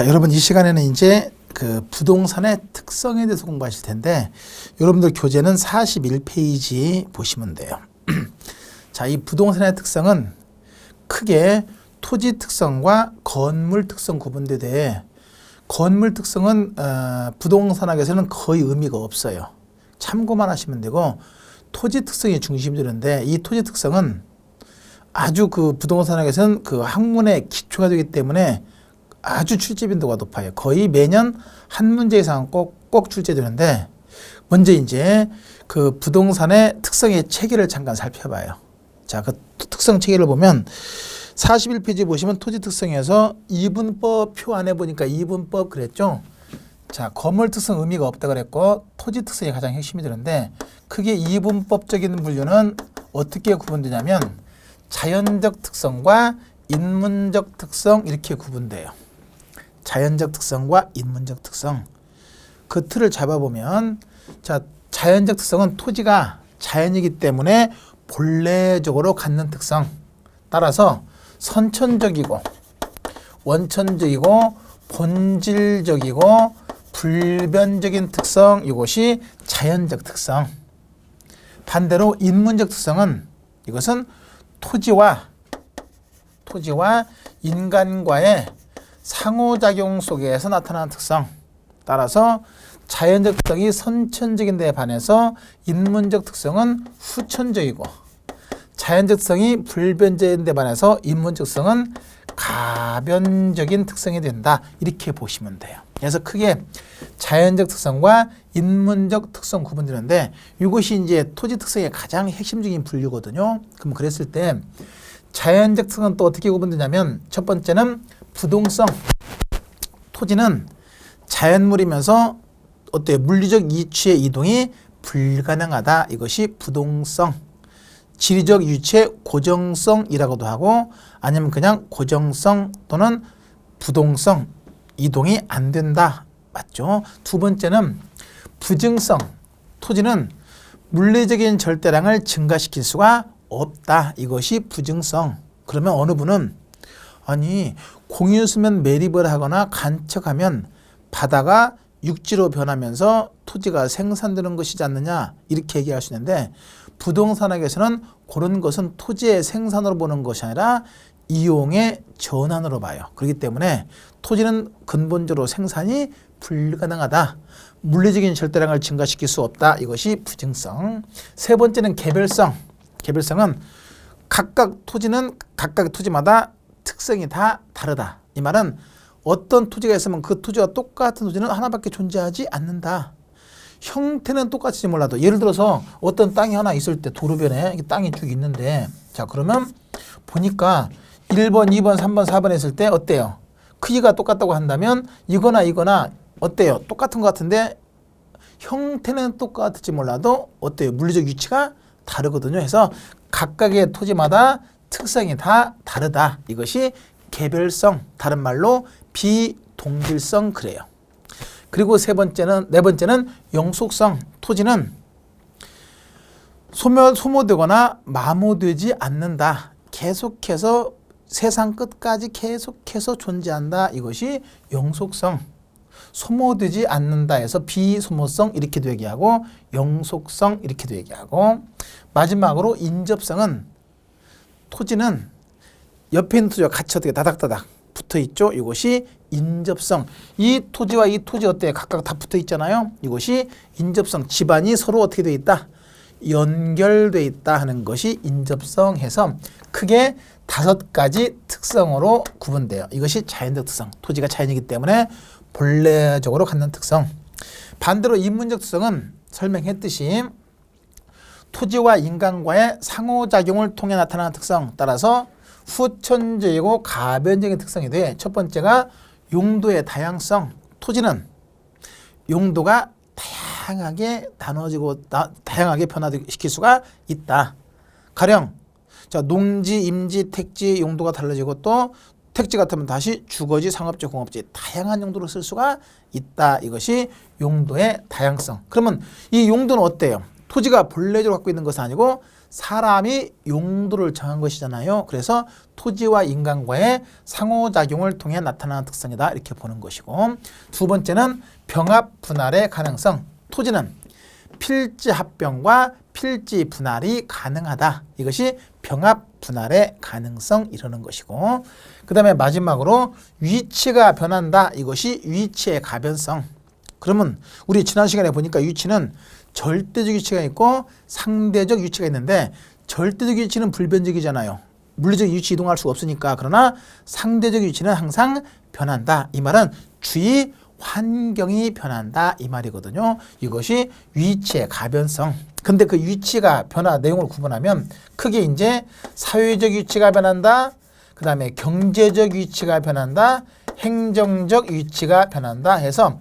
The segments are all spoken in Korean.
자, 여러분 이 시간에는 이제 그 부동산의 특성에 대해서 공부하실 텐데 여러분들 교재는 41페이지 보시면 돼요. 자, 이 부동산의 특성은 크게 토지 특성과 건물 특성 구분되되 건물 특성은 부동산학에서는 거의 의미가 없어요. 참고만 하시면 되고 토지 특성이 중심이 되는데 이 토지 특성은 아주 그 부동산학에서는 그 학문의 기초가 되기 때문에 아주 출제 빈도가 높아요. 거의 매년 한 문제 이상 꼭 출제되는데 먼저 이제 그 부동산의 특성의 체계를 잠깐 살펴봐요. 자, 그 특성 체계를 보면 41페이지 보시면 토지 특성에서 이분법 표 안에 보니까 이분법 그랬죠. 자, 건물 특성 의미가 없다 그랬고 토지 특성이 가장 핵심이 되는데 크게 이분법적인 분류는 어떻게 구분되냐면 자연적 특성과 인문적 특성 이렇게 구분돼요. 자연적 특성과 인문적 특성. 그 틀을 잡아보면 자, 자연적 특성은 토지가 자연이기 때문에 본래적으로 갖는 특성. 따라서 선천적이고 원천적이고 본질적이고 불변적인 특성 이것이 자연적 특성. 반대로 인문적 특성은 이것은 토지와 인간과의 상호작용 속에서 나타나는 특성. 따라서 자연적 특성이 선천적인 데 반해서 인문적 특성은 후천적이고 자연적 특성이 불변적인 데 반해서 인문적 특성은 가변적인 특성이 된다. 이렇게 보시면 돼요. 그래서 크게 자연적 특성과 인문적 특성 구분되는데 이것이 이제 토지 특성의 가장 핵심적인 분류거든요. 그럼 그랬을 때 자연적 특성은 또 어떻게 구분되냐면 첫 번째는 부동성. 토지는 자연물이면서 어때요? 물리적 이치의 이동이 불가능하다. 이것이 부동성. 지리적 유치의 고정성이라고도 하고 아니면 그냥 고정성 또는 부동성. 이동이 안 된다. 맞죠? 두 번째는 부증성. 토지는 물리적인 절대량을 증가시킬 수가 없다. 이것이 부증성. 그러면 어느 분은 아니 공유수면 매립을 하거나 간척하면 바다가 육지로 변하면서 토지가 생산되는 것이지 않느냐 이렇게 얘기할 수 있는데 부동산학에서는 그런 것은 토지의 생산으로 보는 것이 아니라 이용의 전환으로 봐요. 그렇기 때문에 토지는 근본적으로 생산이 불가능하다. 물리적인 절대량을 증가시킬 수 없다. 이것이 부증성. 세 번째는 개별성. 개별성은 각각 토지마다 특성이 다 다르다. 이 말은 어떤 토지가 있으면 그 토지와 똑같은 토지는 하나밖에 존재하지 않는다. 형태는 똑같이 몰라도 예를 들어서 어떤 땅이 하나 있을 때 도로변에 땅이 쭉 있는데 자 그러면 보니까 1번, 2번, 3번, 4번 했을 때 어때요? 크기가 똑같다고 한다면 이거나 어때요? 똑같은 것 같은데 형태는 똑같을지 몰라도 어때요? 물리적 위치가 다르거든요. 그래서 각각의 토지마다 특성이 다 다르다. 이것이 개별성, 다른 말로 비동질성 그래요. 그리고 네 번째는 영속성. 토지는 소모되거나 마모되지 않는다. 계속해서 세상 끝까지 계속해서 존재한다. 이것이 영속성. 소모되지 않는다 해서 비소모성 이렇게도 얘기하고 영속성 이렇게도 얘기하고 마지막으로 인접성은 토지는 옆에 있는 토지와 같이 어떻게 다닥다닥 붙어 있죠. 이것이 인접성. 이 토지와 이 토지 어때요? 각각 다 붙어 있잖아요. 이것이 인접성. 집안이 서로 어떻게 되어 있다? 연결되어 있다 하는 것이 인접성 해서 크게 5가지 특성으로 구분돼요. 이것이 자연적 특성. 토지가 자연이기 때문에 본래적으로 갖는 특성. 반대로 인문적 특성은 설명했듯이 토지와 인간과의 상호작용을 통해 나타나는 특성. 따라서 후천적이고 가변적인 특성이 돼. 첫 번째가 용도의 다양성. 토지는 용도가 다양하게 나눠지고 다양하게 변화시킬 수가 있다. 가령 자 농지, 임지, 택지 용도가 달라지고 또 택지 같으면 다시 주거지, 상업지, 공업지 다양한 용도로 쓸 수가 있다. 이것이 용도의 다양성. 그러면 이 용도는 어때요? 토지가 본래적으로 갖고 있는 것은 아니고 사람이 용도를 정한 것이잖아요. 그래서 토지와 인간과의 상호작용을 통해 나타나는 특성이다. 이렇게 보는 것이고, 두 번째는 병합 분할의 가능성. 토지는 필지 합병과 필지 분할이 가능하다. 이것이 병합 분할의 가능성 이러는 것이고, 그 다음에 마지막으로 위치가 변한다. 이것이 위치의 가변성. 그러면 우리 지난 시간에 보니까 위치는 절대적 위치가 있고 상대적 위치가 있는데, 절대적 위치는 불변적이잖아요. 물리적 위치 이동할 수가 없으니까. 그러나 상대적 위치는 항상 변한다. 이 말은 주위 환경이 변한다 이 말이거든요. 이것이 위치의 가변성. 근데 그 위치가 변화 내용을 구분하면 크게 이제 사회적 위치가 변한다, 그 다음에 경제적 위치가 변한다, 행정적 위치가 변한다 해서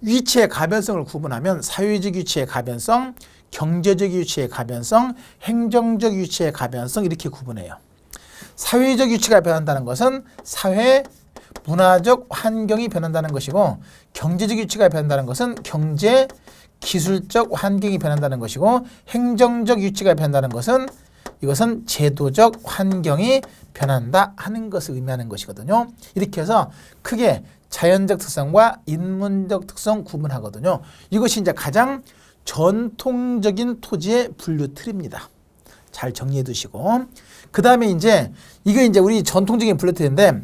위치의 가변성을 구분하면 사회적 위치의 가변성, 경제적 위치의 가변성, 행정적 위치의 가변성 이렇게 구분해요. 사회적 위치가 변한다는 것은 사회 문화적 환경이 변한다는 것이고, 경제적 위치가 변한다는 것은 경제 기술적 환경이 변한다는 것이고, 행정적 위치가 변한다는 것은 이것은 제도적 환경이 변한다 하는 것을 의미하는 것이거든요. 이렇게 해서 크게 자연적 특성과 인문적 특성 구분하거든요. 이것이 이제 가장 전통적인 토지의 분류 틀입니다. 잘 정리해 두시고, 그 다음에 이제 이게 이제 우리 전통적인 분류 틀인데,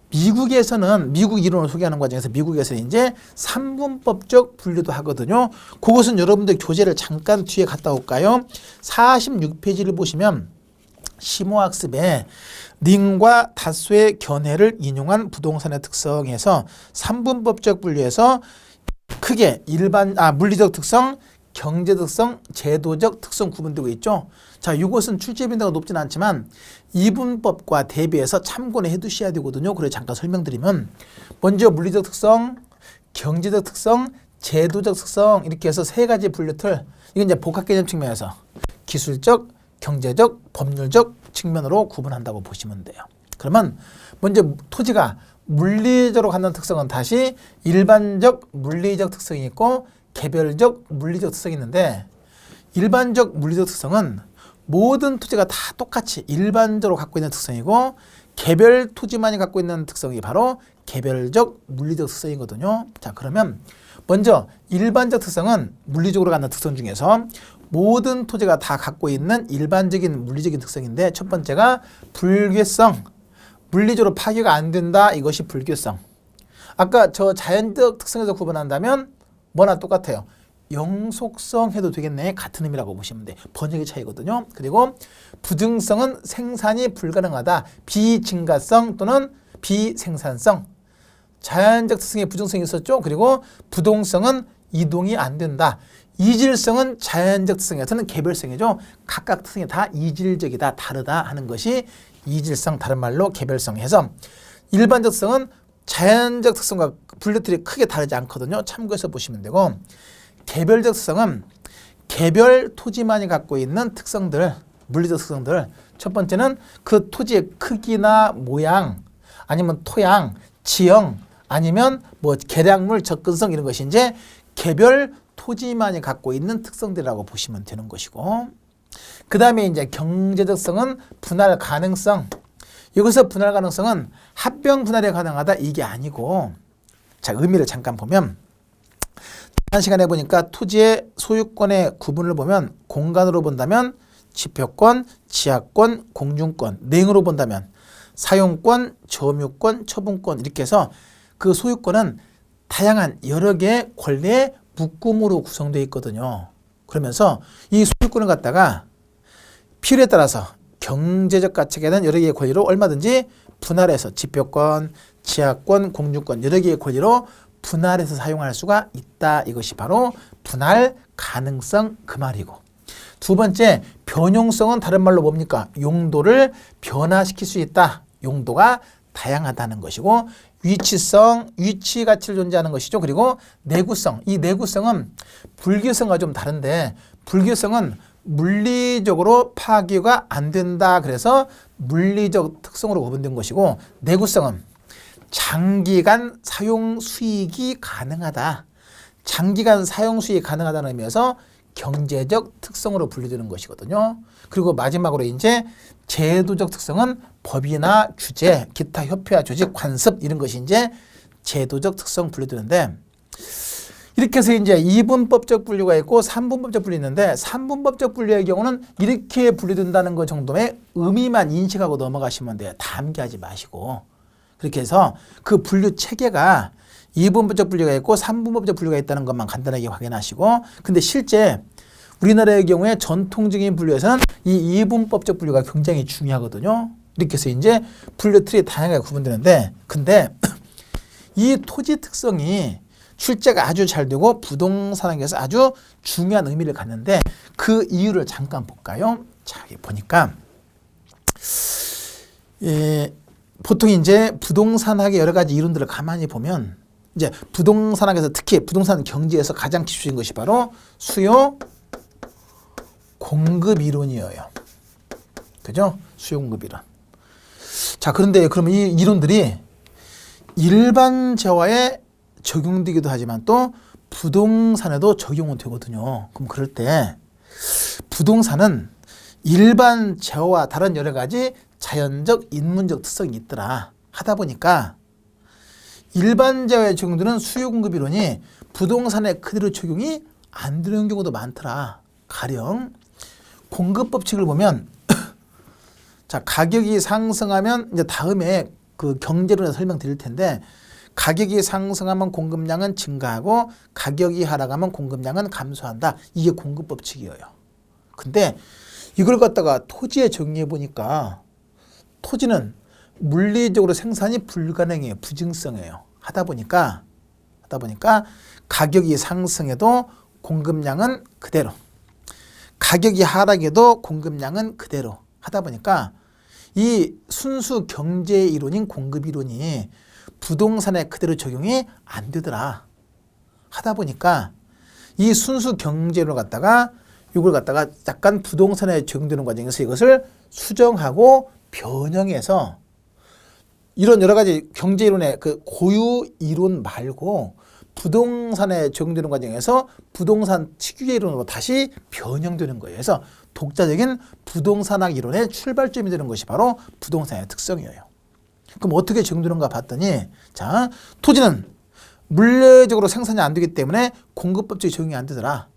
미국에서는 미국 이론을 소개하는 과정에서 미국에서는 이제 삼분법적 분류도 하거든요. 그것은 여러분들 교재를 잠깐 뒤에 갔다 올까요? 46페이지를 보시면 심오학습에 링과 다수의 견해를 인용한 부동산의 특성에서 삼분법적 분류에서 크게 물리적 특성, 경제 특성, 제도적 특성 구분되고 있죠. 자, 이것은 출제 빈도가 높지는 않지만 이분법과 대비해서 참고는 해두셔야 되거든요. 그래서 잠깐 설명드리면, 먼저 물리적 특성, 경제적 특성, 제도적 특성 이렇게 해서 세 가지 분류틀. 이건 이제 복합개념 측면에서 기술적, 경제적, 법률적 측면으로 구분한다고 보시면 돼요. 그러면 먼저 토지가 물리적으로 갖는 특성은 다시 일반적 물리적 특성이 있고 개별적 물리적 특성이 있는데, 일반적 물리적 특성은 모든 토지가 다 똑같이 일반적으로 갖고 있는 특성이고, 개별 토지만이 갖고 있는 특성이 바로 개별적 물리적 특성이거든요. 자, 그러면 먼저 일반적 특성은 물리적으로 갖는 특성 중에서 모든 토지가 다 갖고 있는 일반적인 물리적인 특성인데, 첫 번째가 불괴성. 물리적으로 파괴가 안 된다. 이것이 불괴성. 아까 저 자연적 특성에서 구분한다면 뭐나 똑같아요. 영속성 해도 되겠네. 같은 의미라고 보시면 돼. 번역의 차이거든요. 그리고 부증성은 생산이 불가능하다. 비증가성 또는 비생산성. 자연적 특성에 부증성이 있었죠. 그리고 부동성은 이동이 안 된다. 이질성은 자연적 특성에서는 개별성이죠. 각각 특성이 다 이질적이다, 다르다 하는 것이 이질성, 다른 말로 개별성 해서 일반적 특성은 자연적 특성과 분류틀이 크게 다르지 않거든요. 참고해서 보시면 되고, 개별적 특성은 개별 토지만이 갖고 있는 특성들, 물리적 특성들. 첫 번째는 그 토지의 크기나 모양, 아니면 토양, 지형, 아니면 뭐 개량물, 접근성 이런 것이 이제 개별 토지만이 갖고 있는 특성들이라고 보시면 되는 것이고, 그 다음에 이제 경제적 성은 분할 가능성. 여기서 분할 가능성은 합병 분할이 가능하다 이게 아니고, 자, 의미를 잠깐 보면, 지난 시간에 보니까 토지의 소유권의 구분을 보면 공간으로 본다면 지표권, 지하권, 공중권, 내용으로 본다면 사용권, 점유권, 처분권 이렇게 해서 그 소유권은 다양한 여러 개의 권리의 묶음으로 구성되어 있거든요. 그러면서 이 소유권을 갖다가 필요에 따라서 경제적 가치가 되는 여러 개의 권리로 얼마든지 분할해서 지표권, 지하권, 공중권 여러 개의 권리로 분할해서 사용할 수가 있다. 이것이 바로 분할 가능성 그 말이고, 두 번째 변용성은 다른 말로 뭡니까? 용도를 변화시킬 수 있다. 용도가 다양하다는 것이고, 위치성, 위치 가치를 존재하는 것이죠. 그리고 내구성, 이 내구성은 불규성과 좀 다른데, 불규성은 물리적으로 파괴가 안 된다. 그래서 물리적 특성으로 구분된 것이고, 내구성은 장기간 사용 수익이 가능하다. 장기간 사용 수익이 가능하다는 의미에서 경제적 특성으로 분류되는 것이거든요. 그리고 마지막으로 이제 제도적 특성은 법이나 규제, 기타 협회와 조직, 관습 이런 것이 이제 제도적 특성 분류되는데 이렇게 해서 이제 2분법적 분류가 있고 3분법적 분류 있는데 3분법적 분류의 경우는 이렇게 분류된다는 것 정도의 의미만 인식하고 넘어가시면 돼요. 다 암기하지 마시고. 그렇게 해서 그 분류 체계가 2분법적 분류가 있고 3분법적 분류가 있다는 것만 간단하게 확인하시고 근데 실제 우리나라의 경우에 전통적인 분류에서는 이 2분법적 분류가 굉장히 중요하거든요. 이렇게 해서 이제 분류 틀이 다양하게 구분되는데 근데 이 토지 특성이 출제가 아주 잘 되고 부동산학에서 아주 중요한 의미를 갖는데 그 이유를 잠깐 볼까요? 자, 여기 보니까 보통 이제 부동산학의 여러 가지 이론들을 가만히 보면 이제 부동산학에서 특히 부동산 경제에서 가장 기초인 것이 바로 수요 공급 이론이에요. 그죠? 수요 공급 이론. 자, 그런데 그러면 이 이론들이 일반 재화에 적용되기도 하지만 또 부동산에도 적용은 되거든요. 그럼 그럴 때 부동산은 일반 재화와 다른 여러 가지 자연적, 인문적 특성이 있더라 하다 보니까 일반 재화에 적용되는 수요 공급 이론이 부동산에 그대로 적용이 안 되는 경우도 많더라. 가령 공급 법칙을 보면 자, 가격이 상승하면 이제 다음에 그 경제론에서 설명드릴 텐데 가격이 상승하면 공급량은 증가하고 가격이 하락하면 공급량은 감소한다. 이게 공급 법칙이에요. 근데 이걸 갖다가 토지에 적용해 보니까 토지는 물리적으로 생산이 불가능해요. 부증성이에요. 하다 보니까 가격이 상승해도 공급량은 그대로 가격이 하락해도 공급량은 그대로 하다 보니까 이 순수 경제 이론인 공급 이론이 부동산에 그대로 적용이 안 되더라 하다 보니까 이 순수 경제를 갖다가 이걸 갖다가 약간 부동산에 적용되는 과정에서 이것을 수정하고 변형해서 이런 여러 가지 경제 이론의 그 고유 이론 말고 부동산에 적용되는 과정에서 부동산 특유의 이론으로 다시 변형되는 거예요. 그래서 독자적인 부동산학 이론의 출발점이 되는 것이 바로 부동산의 특성이에요. 그럼 어떻게 적용되는가 봤더니 자, 토지는 물리적으로 생산이 안 되기 때문에 공급법칙이 적용이 안 되더라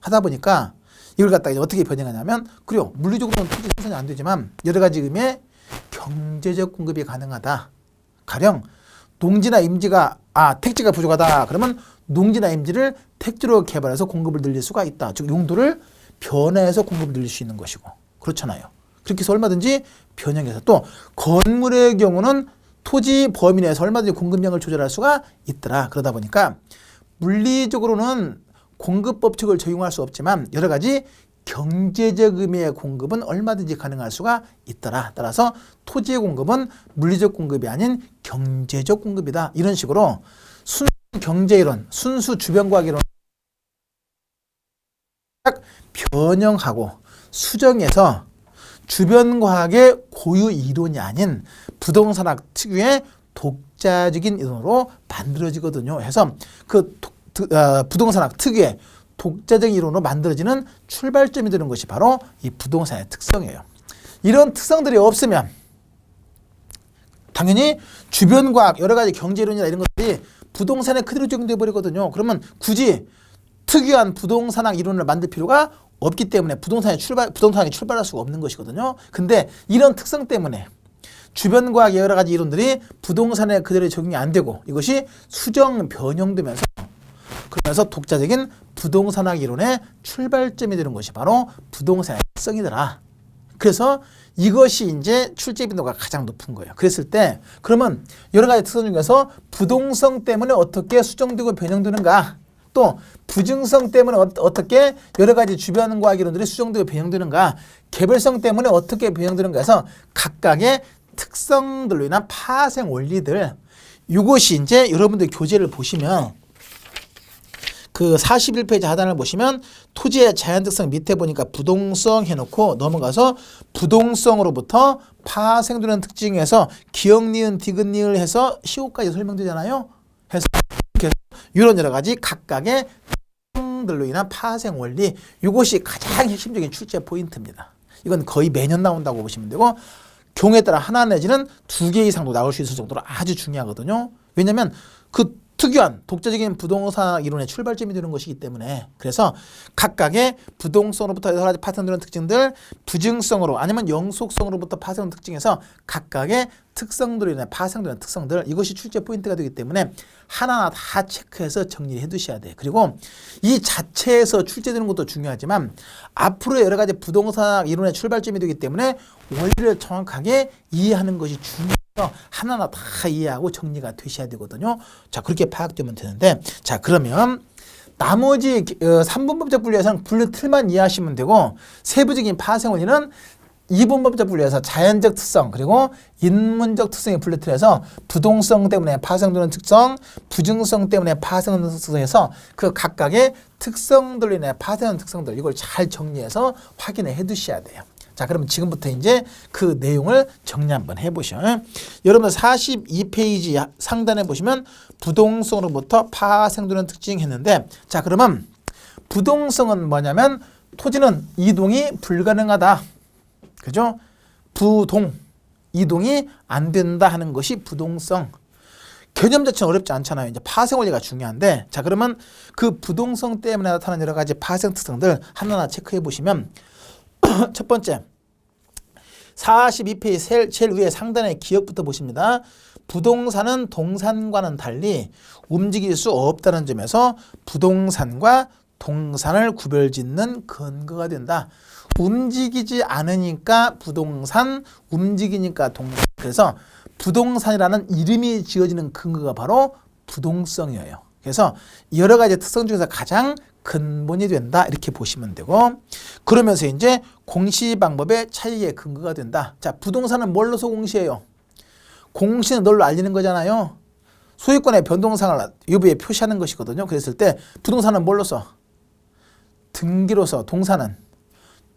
하다 보니까 이걸 갖다가 이제 어떻게 변형하냐면 그래요. 물리적으로는 토지 생산이 안 되지만 여러 가지 의미의 경제적 공급이 가능하다. 가령 농지나 임지가 택지가 부족하다. 그러면 농지나 임지를 택지로 개발해서 공급을 늘릴 수가 있다. 즉 용도를 변화해서 공급을 늘릴 수 있는 것이고 그렇잖아요. 그렇게 해서 얼마든지 변형해서 또 건물의 경우는 토지 범위 내에서 얼마든지 공급량을 조절할 수가 있더라. 그러다 보니까 물리적으로는 공급 법칙을 적용할 수 없지만 여러 가지 경제적 의미의 공급은 얼마든지 가능할 수가 있더라. 따라서 토지의 공급은 물리적 공급이 아닌 경제적 공급이다. 이런 식으로 순수 경제이론, 순수 주변과학이론 변형하고 수정해서 주변과학의 고유 이론이 아닌 부동산학 특유의 독자적인 이론으로 만들어지거든요. 해서 그 부동산학 특유의 독자적 이론으로 만들어지는 출발점이 되는 것이 바로 이 부동산의 특성이에요. 이런 특성들이 없으면 당연히 주변과학 여러 가지 경제이론이나 이런 것들이 부동산에 그대로 적용돼 버리거든요. 그러면 굳이 특유한 부동산학 이론을 만들 필요가 없기 때문에 부동산이 출발할 수가 없는 것이거든요. 근데 이런 특성 때문에 주변과학 여러 가지 이론들이 부동산에 그대로 적용이 안 되고 이것이 수정 변형되면서 그러면서 독자적인 부동산학 이론의 출발점이 되는 것이 바로 부동산의 특성이더라. 그래서 이것이 이제 출제 빈도가 가장 높은 거예요. 그랬을 때 그러면 여러 가지 특성 중에서 부동성 때문에 어떻게 수정되고 변형되는가 또 부증성 때문에 어떻게 여러 가지 주변 과학 이론들이 수정되고 변형되는가 개별성 때문에 어떻게 변형되는가 해서 각각의 특성들로 인한 파생 원리들 이것이 이제 여러분들 교재를 보시면 그 41페이지 하단을 보시면 토지의 자연특성 밑에 보니까 부동성 해놓고 넘어가서 부동성으로부터 파생되는 특징에서 기역, 니은, 디귿, 니을 해서 시호까지 설명되잖아요. 해서 이런 여러 가지 각각의 특성들로 인한 파생 원리, 이것이 가장 핵심적인 출제 포인트입니다. 이건 거의 매년 나온다고 보시면 되고 경우에 따라 하나 내지는 두 개 이상도 나올 수 있을 정도로 아주 중요하거든요. 왜냐하면 그 특유한 독자적인 부동산 이론의 출발점이 되는 것이기 때문에 그래서 각각의 부동성으로부터 여러 가지 파생되는 특징들, 부증성으로 아니면 영속성으로부터 파생되는 특징에서 각각의 특성들로 인해 파생되는 특성들, 이것이 출제 포인트가 되기 때문에 하나하나 다 체크해서 정리해 두셔야 돼요. 그리고 이 자체에서 출제되는 것도 중요하지만 앞으로 여러 가지 부동산 이론의 출발점이 되기 때문에 원리를 정확하게 이해하는 것이 중요해요. 하나하나 다 이해하고 정리가 되셔야 되거든요. 자, 그렇게 파악되면 되는데, 자, 그러면 나머지 3분법적 분류에서는 분류 틀만 이해하시면 되고 세부적인 파생 원리는 2분법적 분류에서 자연적 특성 그리고 인문적 특성의 분류 틀에서 부동성 때문에 파생되는 특성, 부증성 때문에 파생되는 특성에서 그 각각의 특성들로 인해 파생하는 특성들, 이걸 잘 정리해서 확인해 두셔야 돼요. 자, 그러면 지금부터 이제 그 내용을 정리 한번 해보셔. 여러분 42페이지 상단에 보시면 부동성으로부터 파생되는 특징 했는데, 자, 그러면 부동성은 뭐냐면 토지는 이동이 불가능하다. 그죠? 부동, 이동이 안 된다 하는 것이 부동성. 개념 자체는 어렵지 않잖아요. 이제 파생 원리가 중요한데, 자, 그러면 그 부동성 때문에 나타나는 여러 가지 파생 특성들 하나하나 체크해 보시면 첫 번째 42페이지 제일 위에 상단의 기억부터 보십니다. 부동산은 동산과는 달리 움직일 수 없다는 점에서 부동산과 동산을 구별짓는 근거가 된다. 움직이지 않으니까 부동산, 움직이니까 동산. 그래서 부동산이라는 이름이 지어지는 근거가 바로 부동성이에요. 그래서 여러 가지 특성 중에서 가장 근본이 된다, 이렇게 보시면 되고, 그러면서 이제 공시 방법의 차이의 근거가 된다. 자, 부동산은 뭘로서 공시해요? 공시는 널로 알리는 거잖아요. 소유권의 변동상을 여부에 표시하는 것이거든요. 그랬을 때 부동산은 뭘로서? 등기로서, 동산은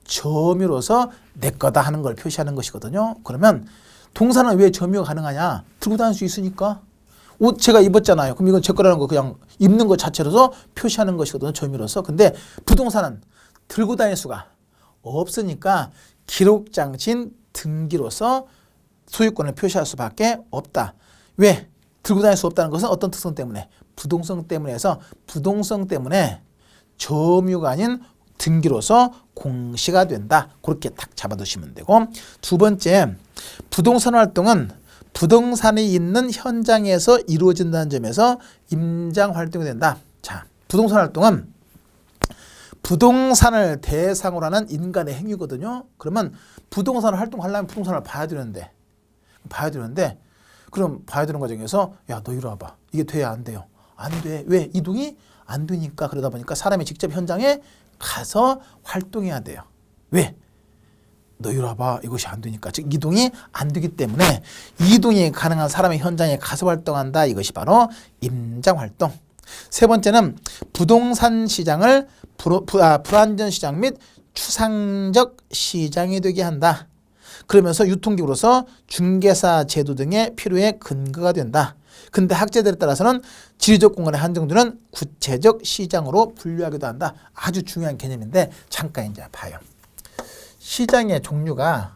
점유로서 내 거다 하는 걸 표시하는 것이거든요. 그러면 동산은 왜 점유가 가능하냐? 들고 다닐 수 있으니까. 옷 제가 입었잖아요. 그럼 이건 제 거라는 거 그냥 입는 것 자체로서 표시하는 것이거든요. 점유로서. 근데 부동산은 들고 다닐 수가 없으니까 기록장치인 등기로서 소유권을 표시할 수밖에 없다. 왜? 들고 다닐 수 없다는 것은 어떤 특성 때문에? 부동성 때문에 해서 부동성 때문에 점유가 아닌 등기로서 공시가 된다. 그렇게 딱 잡아두시면 되고, 두 번째, 부동산 활동은 부동산이 있는 현장에서 이루어진다는 점에서 임장 활동이 된다. 자, 부동산 활동은 부동산을 대상으로 하는 인간의 행위거든요. 그러면 부동산을 활동하려면 부동산을 봐야 되는데 그럼 봐야 되는 과정에서 야, 너 이리 와봐. 이게 돼야 안 돼요? 안 돼. 왜? 이동이 안 되니까. 그러다 보니까 사람이 직접 현장에 가서 활동해야 돼요. 왜? 너 이리 와봐. 이것이 안 되니까. 즉 이동이 안 되기 때문에 이동이 가능한 사람이 현장에 가서 활동한다. 이것이 바로 임장활동. 세 번째는 부동산 시장을 불안전 시장 및 추상적 시장이 되게 한다. 그러면서 유통기구로서 중개사 제도 등의 필요의 근거가 된다. 근데 학자들에 따라서는 지리적 공간에 한정되는 구체적 시장으로 분류하기도 한다. 아주 중요한 개념인데 잠깐 이제 봐요. 시장의 종류가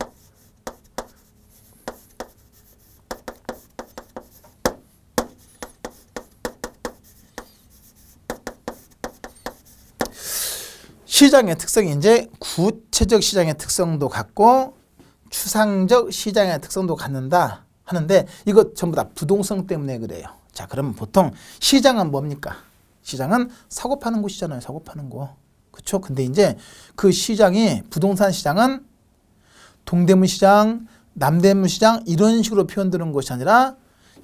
시장의 특성이 이제 구체적 시장의 특성도 갖고 추상적 시장의 특성도 갖는다 하는데 이것 전부 다 부동성 때문에 그래요. 자, 그러면 보통 시장은 뭡니까? 시장은 사고 파는 곳이잖아요. 사고 파는 곳. 그렇죠? 근데 이제 그 시장이 부동산 시장은 동대문 시장, 남대문 시장 이런 식으로 표현되는 것이 아니라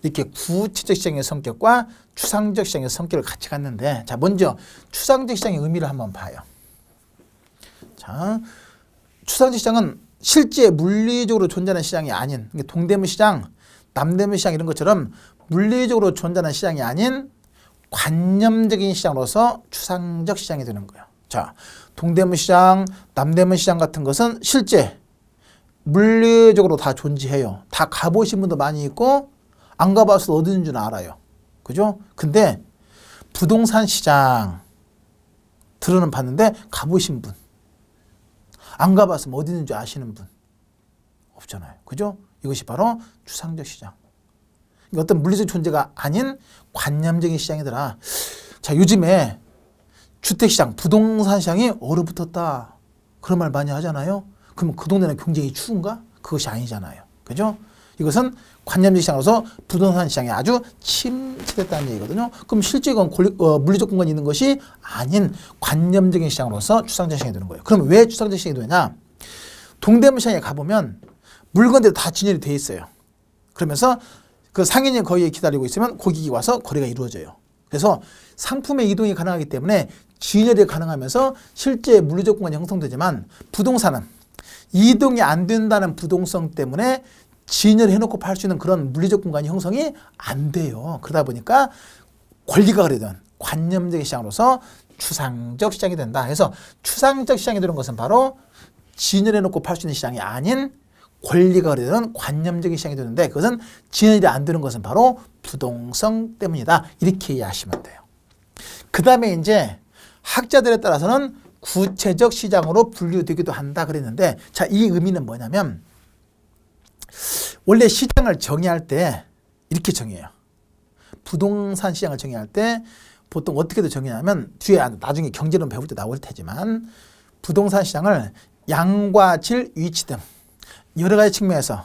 이렇게 구체적 시장의 성격과 추상적 시장의 성격을 같이 갖는데, 자, 먼저 추상적 시장의 의미를 한번 봐요. 자, 추상적 시장은 실제 물리적으로 존재하는 시장이 아닌, 동대문 시장, 남대문 시장 이런 것처럼 물리적으로 존재하는 시장이 아닌 관념적인 시장으로서 추상적 시장이 되는 거예요. 자, 동대문 시장, 남대문 시장 같은 것은 실제 물리적으로 다 존재해요. 다 가보신 분도 많이 있고 안 가봐서 어디 있는 줄 알아요. 그죠? 근데 부동산 시장 들어는 봤는데 가보신 분, 안 가봤으면 어디 있는지 아시는 분 없잖아요. 그죠? 이것이 바로 추상적 시장. 어떤 물리적 존재가 아닌 관념적인 시장이더라. 자, 요즘에 주택시장, 부동산 시장이 얼어붙었다. 그런 말 많이 하잖아요. 그러면 그 동네는 굉장히 추운가? 그것이 아니잖아요. 그죠? 이것은 관념적 시장으로서 부동산 시장이 아주 침체됐다는 얘기거든요. 그럼 실제 이건 물리적 공간이 있는 것이 아닌 관념적인 시장으로서 추상적 시장이 되는 거예요. 그럼 왜 추상적 시장이 되냐? 동대문 시장에 가보면 물건들이 다 진열이 돼 있어요. 그러면서 그 상인이 거기에 기다리고 있으면 고객이 와서 거래가 이루어져요. 그래서 상품의 이동이 가능하기 때문에 진열이 가능하면서 실제 물리적 공간이 형성되지만 부동산은 이동이 안 된다는 부동성 때문에 진열해놓고 팔 수 있는 그런 물리적 공간이 형성이 안 돼요. 그러다 보니까 권리가 그래든 관념적 시장으로서 추상적 시장이 된다. 그래서 추상적 시장이 되는 것은 바로 진열해놓고 팔 수 있는 시장이 아닌 권리가 그래든 관념적인 시장이 되는데 그것은 진열이 안 되는 것은 바로 부동성 때문이다. 이렇게 이해하시면 돼요. 그 다음에 이제 학자들에 따라서는 구체적 시장으로 분류되기도 한다 그랬는데 자, 이 의미는 뭐냐면 원래 시장을 정의할 때 이렇게 정의해요. 부동산 시장을 정의할 때 보통 어떻게도 정의하냐면 뒤에 나중에 경제론 배울 때 나올 테지만 부동산 시장을 양과 질, 위치 등 여러 가지 측면에서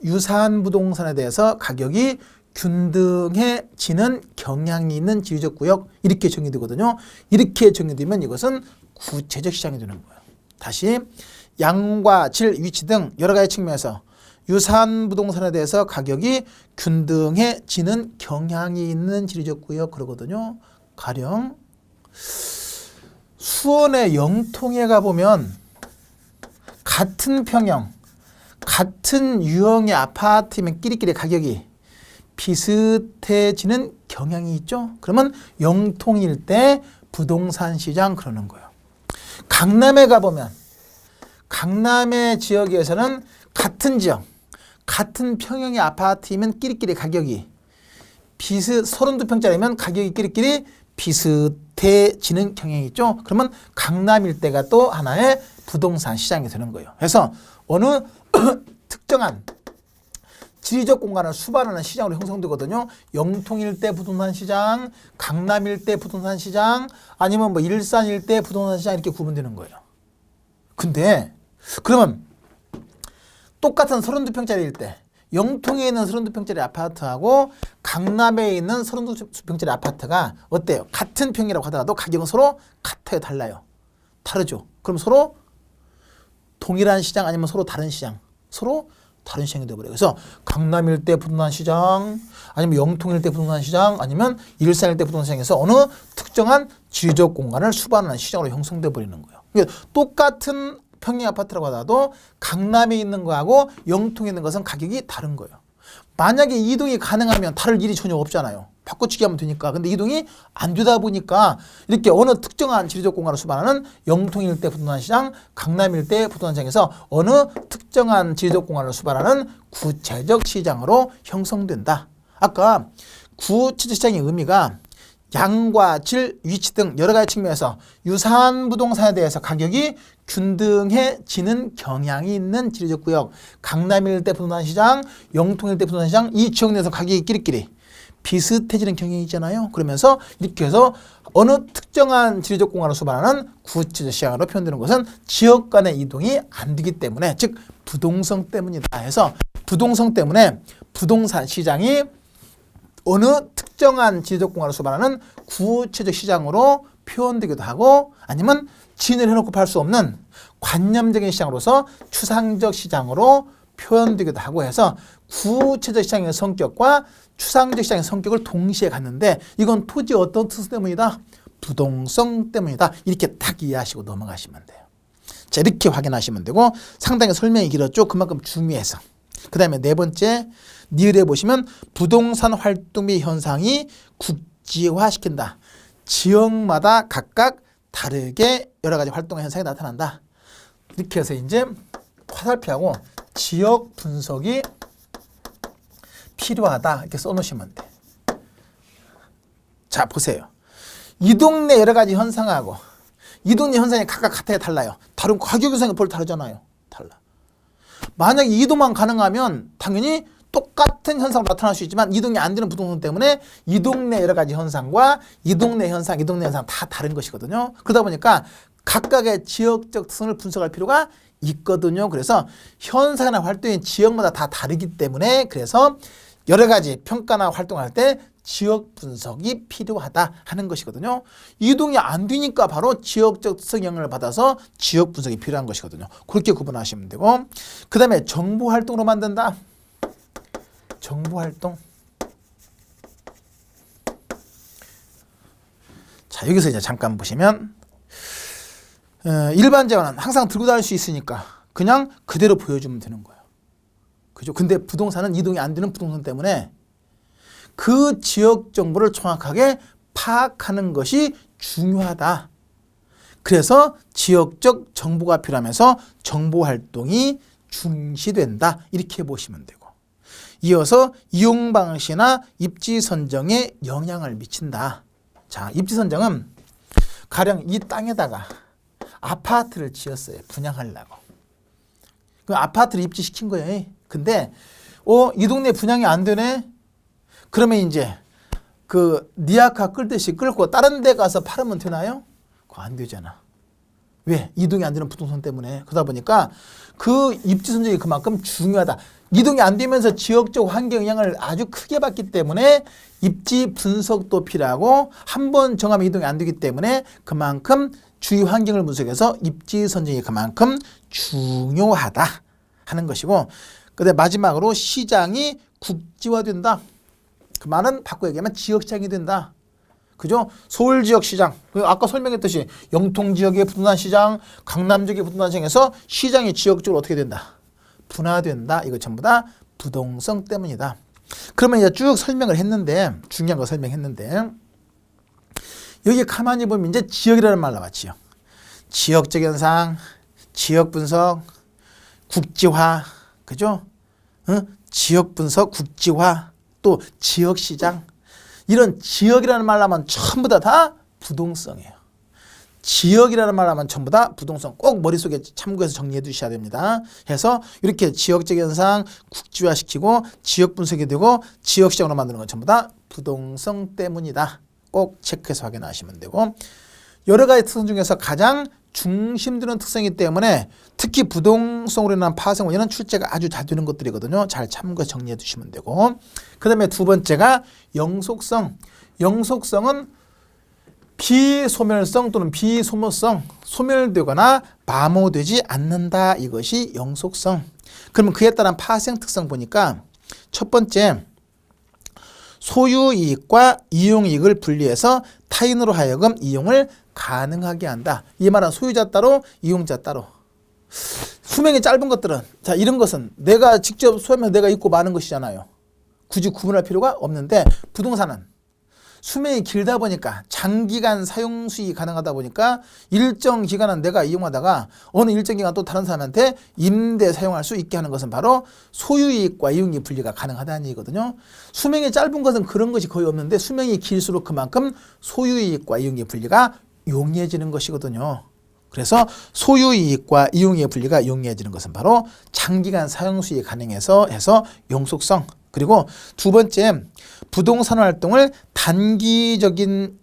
유사한 부동산에 대해서 가격이 균등해지는 경향이 있는 지리적 구역 이렇게 정의되거든요. 이렇게 정의되면 이것은 구체적 시장이 되는 거예요. 다시 양과 질, 위치 등 여러 가지 측면에서 유사한 부동산에 대해서 가격이 균등해지는 경향이 있는 지리적 구역 그러거든요. 가령 수원의 영통에 가보면 같은 평형, 같은 유형의 아파트면 끼리끼리 가격이 비슷해지는 경향이 있죠. 그러면 영통일 때 부동산 시장 그러는 거예요. 강남에 가보면 강남의 지역에서는 같은 지역, 같은 평형의 아파트이면 끼리끼리 가격이 32평짜리면 가격이 끼리끼리 비슷해지는 경향이 있죠. 그러면 강남 일대가 또 하나의 부동산 시장이 되는 거예요. 그래서 어느 특정한 지리적 공간을 수반하는 시장으로 형성되거든요. 영통 일대 부동산 시장, 강남 일대 부동산 시장, 아니면 뭐 일산 일대 부동산 시장 이렇게 구분되는 거예요. 근데 그러면 똑같은 32평짜리 일대, 영통에 있는 32평짜리 아파트하고 강남에 있는 32평짜리 아파트가 어때요? 같은 평이라고 하더라도 가격은 서로 같아요? 달라요? 다르죠? 그럼 서로 동일한 시장 아니면 서로 다른 시장? 서로 다른 시장이 되어버려요. 그래서 강남 일대 부동산 시장 아니면 영통 일대 부동산 시장 아니면 일산 일대 부동산 시장에서 어느 특정한 지리적 공간을 수반하는 시장으로 형성되어 버리는 거예요. 그러니까 똑같은 평형 아파트라고 하더라도 강남에 있는 거하고 영통에 있는 것은 가격이 다른 거예요. 만약에 이동이 가능하면 다를 일이 전혀 없잖아요. 바꿔치기 하면 되니까. 근데 이동이 안 되다 보니까 이렇게 어느 특정한 지리적 공간을 수반하는 영통 일대 부동산 시장, 강남 일대 부동산 시장에서 어느 특정한 지리적 공간을 수반하는 구체적 시장으로 형성된다. 아까 구체적 시장의 의미가 양과 질, 위치 등 여러 가지 측면에서 유사한 부동산에 대해서 가격이 균등해지는 경향이 있는 지리적 구역, 강남 일대 부동산 시장, 영통 일대 부동산 시장 이 지역 내에서 가격이 끼리끼리 비슷해지는 경향이 있잖아요. 그러면서 이렇게 해서 어느 특정한 지리적 공간을 수반하는 구체적 시장으로 표현되는 것은 지역 간의 이동이 안 되기 때문에 즉 부동성 때문이다 해서 부동성 때문에 부동산 시장이 어느 특정한 지리적 공간을 수반하는 구체적 시장으로 표현되기도 하고 아니면 진열해놓고 팔 수 없는 관념적인 시장으로서 추상적 시장으로 표현되기도 하고 해서 구체적 시장의 성격과 추상적 시장의 성격을 동시에 갖는데 이건 토지의 어떤 특수 때문이다? 부동성 때문이다. 이렇게 딱 이해하시고 넘어가시면 돼요. 자, 이렇게 확인하시면 되고 상당히 설명이 길었죠. 그만큼 중요해서. 그 다음에 네 번째 니을에 보시면 부동산 활동 및 현상이 국지화시킨다. 지역마다 각각 다르게 여러 가지 활동과 현상이 나타난다. 이렇게 해서 이제 화살표하고 지역 분석이 필요하다. 이렇게 써놓으시면 돼. 자, 보세요. 이 동네 여러 가지 현상하고 이동의 현상이 각각 같아야 달라요. 다른 가격 현상이 별로 다르잖아요. 달라. 만약에 이동만 가능하면 당연히 똑같은 현상으로 나타날 수 있지만 이동이 안 되는 부동산 때문에 이동 내 여러 가지 현상과 이동 내 현상 다 다른 것이거든요. 그러다 보니까 각각의 지역적 특성을 분석할 필요가 있거든요. 그래서 현상이나 활동이 지역마다 다 다르기 때문에 그래서 여러 가지 평가나 활동할 때 지역 분석이 필요하다 하는 것이거든요. 이동이 안 되니까 바로 지역적 특성 영향을 받아서 지역 분석이 필요한 것이거든요. 그렇게 구분하시면 되고, 그 다음에 정보 활동으로 만든다. 정보 활동. 자, 여기서 이제 잠깐 보시면 일반 재화는 항상 들고 다닐 수 있으니까 그냥 그대로 보여주면 되는 거예요. 그죠? 근데 부동산은 이동이 안 되는 부동산 때문에 그 지역 정보를 정확하게 파악하는 것이 중요하다. 그래서 지역적 정보가 필요하면서 정보 활동이 중시된다. 이렇게 보시면 되고, 이어서 이용 방식이나 입지 선정에 영향을 미친다. 자, 입지 선정은 가령 이 땅에다가 아파트를 지었어요. 분양하려고. 그 아파트를 입지시킨 거예요. 근데 이 동네 분양이 안 되네. 그러면 이제 그 니아카 끌듯이 끌고 다른 데 가서 팔으면 되나요? 그거 안 되잖아. 왜? 이동이 안 되는 부동산 때문에. 그러다 보니까 그 입지 선정이 그만큼 중요하다. 이동이 안 되면서 지역적 환경 영향을 아주 크게 받기 때문에 입지 분석도 필요하고 한 번 정하면 이동이 안 되기 때문에 그만큼 주위 환경을 분석해서 입지 선정이 그만큼 중요하다 하는 것이고, 그다음에 마지막으로 시장이 국지화된다. 그 말은 바꿔 얘기하면 지역시장이 된다. 그죠? 서울 지역 시장, 아까 설명했듯이 영통 지역의 부동산 시장, 강남 지역의 부동산 시장에서 시장이 지역적으로 어떻게 된다? 분화된다. 이거 전부 다 부동성 때문이다. 그러면 이제 쭉 설명을 했는데, 중요한 거 설명했는데, 여기 가만히 보면 이제 지역이라는 말 나와. 지역적 현상, 지역 분석, 국지화, 그죠? 지역 분석, 국지화, 또 지역 시장. 이런 지역이라는 말 하면 전부 다 부동성이에요. 지역이라는 말 하면 전부 다 부동성. 꼭 머릿속에 참고해서 정리해 두셔야 됩니다. 해서 이렇게 지역적 현상 국지화시키고 지역 분석이 되고 지역 시장으로 만드는 건 전부 다 부동성 때문이다. 꼭 체크해서 확인하시면 되고, 여러 가지 특성 중에서 가장 중심되는 특성이기 때문에 특히 부동성으로 인한 파생 원인은 출제가 아주 잘 되는 것들이거든요. 잘 참고해서 정리해 두시면 되고, 그 다음에 두 번째가 영속성. 영속성은 비소멸성 또는 비소모성, 소멸되거나 마모되지 않는다. 이것이 영속성. 그러면 그에 따른 파생 특성 보니까 첫 번째, 소유이익과 이용이익을 분리해서 타인으로 하여금 이용을 가능하게 한다. 이 말은 소유자 따로 이용자 따로. 수명이 짧은 것들은, 자, 이런 것은 내가 직접 소유하면 내가 입고 마는 것이잖아요. 굳이 구분할 필요가 없는데, 부동산은 수명이 길다 보니까 장기간 사용 수익이 가능하다 보니까 일정 기간은 내가 이용하다가 어느 일정 기간 또 다른 사람한테 임대 사용할 수 있게 하는 것은 바로 소유이익과 이용이익 분리가 가능하다는 얘기거든요. 수명이 짧은 것은 그런 것이 거의 없는데 수명이 길수록 그만큼 소유이익과 이용이익 분리가 용이해지는 것이거든요. 그래서 소유이익과 이용이익 분리가 용이해지는 것은 바로 장기간 사용 수익이 가능해서 해서 영속성. 그리고 두 번째, 부동산 활동을 단기적이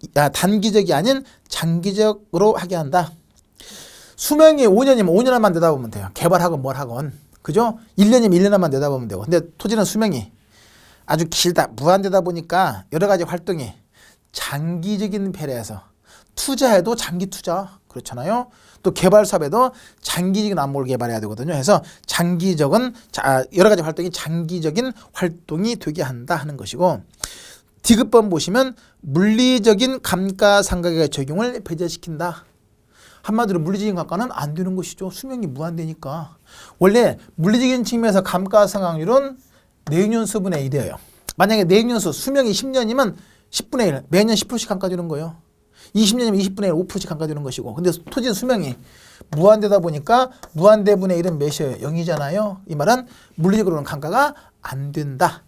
아닌 장기적으로 하게 한다. 수명이 5년이면 5년만 내다보면 돼요. 개발하건 뭘 하건. 그죠? 1년이면 1년만 내다보면 되고. 근데 토지는 수명이 아주 길다, 무한되다 보니까 여러 가지 활동이 장기적인 배려에서 투자해도 장기 투자. 그렇잖아요. 또 개발 사업에도 장기적인 안목을 개발해야 되거든요. 그래서 여러 가지 활동이 장기적인 활동이 되게 한다 하는 것이고, 디귿번 보시면 물리적인 감가상각의 적용을 배제시킨다. 한마디로 물리적인 감가는 안 되는 것이죠. 수명이 무한되니까. 원래 물리적인 측면에서 감가상각률은 내연수분의 1이에요. 만약에 내연수 수명이 10년이면 10분의 1, 매년 10%씩 감가되는 거예요. 20년이면 20분의 1, 5%씩 감가되는 것이고, 근데 토지 수명이 무한되다 보니까 무한대분의 1은 몇이에요? 0이잖아요. 이 말은 물리적으로는 감가가 안 된다.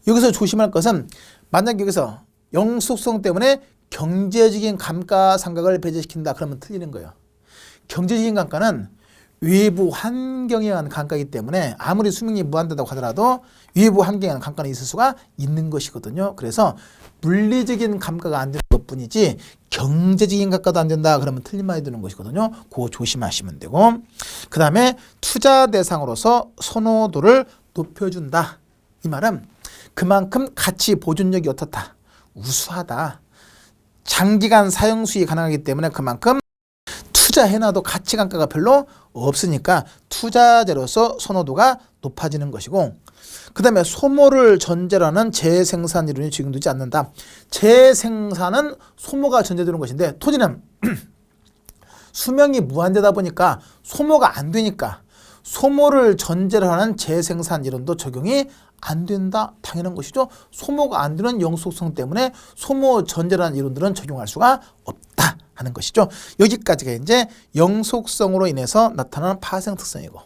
여기서 조심할 것은 만약 여기서 영속성 때문에 경제적인 감가상각을 배제시킨다. 그러면 틀리는 거예요. 경제적인 감가는 외부 환경에 의한 감가이기 때문에 아무리 수명이 무한대다고 하더라도 외부 환경에 의한 감가는 있을 수가 있는 것이거든요. 그래서 물리적인 감가가 안 되는 것뿐이지 경제적인 감가도 안 된다. 그러면 틀린 말이 되는 것이거든요. 그거 조심하시면 되고, 그 다음에 투자 대상으로서 선호도를 높여준다. 이 말은 그만큼 가치 보존력이 어떻다? 우수하다. 장기간 사용 수익이 가능하기 때문에 그만큼 투자해놔도 가치 감가가 별로 없으니까 투자재로서 선호도가 높아지는 것이고, 그 다음에 소모를 전제로 하는 재생산 이론이 적용되지 않는다. 재생산은 소모가 전제되는 것인데 토지는 수명이 무한대다 보니까 소모가 안 되니까 소모를 전제로 하는 재생산 이론도 적용이 안 된다. 당연한 것이죠. 소모가 안 되는 영속성 때문에 소모 전제로 하는 이론들은 적용할 수가 없다 하는 것이죠. 여기까지가 이제 영속성으로 인해서 나타나는 파생 특성이고,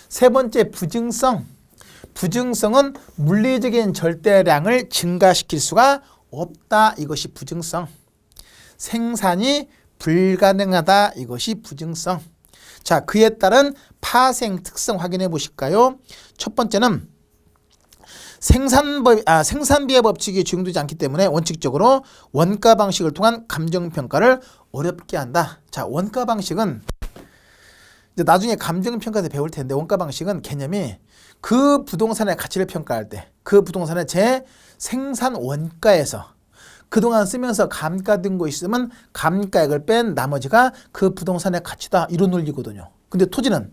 세 번째 부증성. 부증성은 물리적인 절대량을 증가시킬 수가 없다. 이것이 부증성. 생산이 불가능하다. 이것이 부증성. 자, 그에 따른 파생 특성 확인해 보실까요? 첫 번째는 생산비의 법칙이 적용되지 않기 때문에 원칙적으로 원가 방식을 통한 감정평가를 어렵게 한다. 자, 원가 방식은 이제 나중에 감정평가에서 배울 텐데, 원가 방식은 개념이 그 부동산의 가치를 평가할 때 그 부동산의 제 생산 원가에서 그동안 쓰면서 감가된 거 있으면 감가액을 뺀 나머지가 그 부동산의 가치다. 이런 논리거든요. 근데 토지는